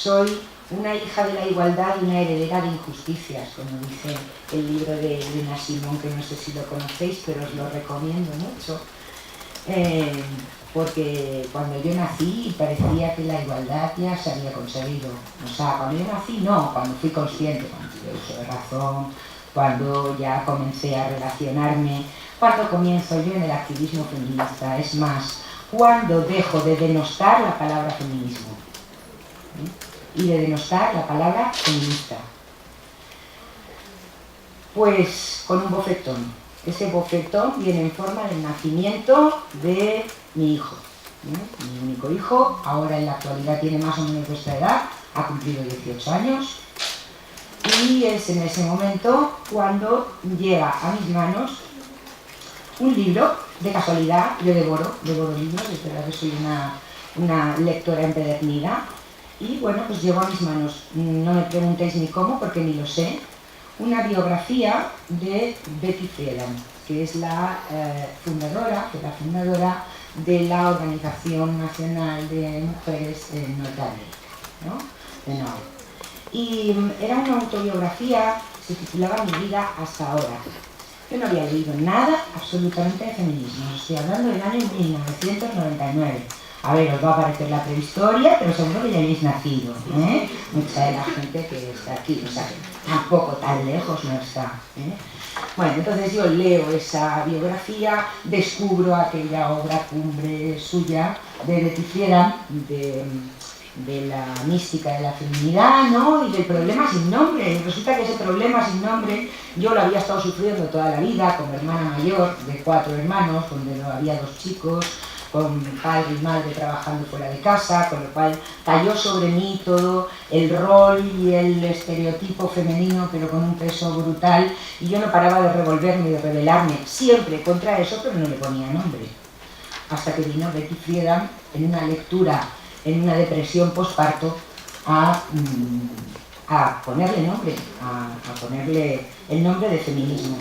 soy una hija de la igualdad y una heredera de injusticias, como dice el libro de Nina Simón, que no sé si lo conocéis, pero os lo recomiendo mucho. Porque cuando yo nací parecía que la igualdad ya se había conseguido. O sea, cuando yo nací no, cuando fui consciente, cuando tuve uso de razón, cuando ya comencé a relacionarme, cuando comienzo yo en el activismo feminista, es más, cuando dejo de denostar la palabra feminismo y de denostar la palabra feminista. Pues con un bofetón. Ese bofetón viene en forma del nacimiento de mi hijo, mi único hijo. Ahora en la actualidad tiene más o menos nuestra edad, ha cumplido 18 años, y es en ese momento cuando llega a mis manos un libro. De casualidad, yo devoro libros, es verdad que soy una lectora empedernida, y bueno, pues llegó a mis manos, no me preguntéis ni cómo, porque ni lo sé, una biografía de Betty Friedan, que es la fundadora de la Organización Nacional de Mujeres en Norteamérica, ¿no? De NOA. Y era una autobiografía, se titulaba Mi vida hasta ahora. Yo no había leído nada absolutamente de feminismo, estoy hablando del año 1999. A ver, os va a aparecer la prehistoria, pero seguro que ya habéis nacido, ¿eh? Mucha de la gente que está aquí, o sea, tampoco tan lejos no está, ¿eh? Bueno, entonces yo leo esa biografía, descubro aquella obra cumbre suya de Betty Friedan, de la mística de la feminidad, ¿no? Y del problema sin nombre. Y resulta que ese problema sin nombre yo lo había estado sufriendo toda la vida como hermana mayor de 4 hermanos, donde no había 2 chicos, con padre y madre trabajando fuera de casa, con lo cual cayó sobre mí todo el rol y el estereotipo femenino, pero con un peso brutal, y yo no paraba de revolverme y de rebelarme siempre contra eso, pero no le ponía nombre. Hasta que vino Betty Friedan en una lectura, en una depresión posparto, a ponerle nombre, a ponerle el nombre de feminismo.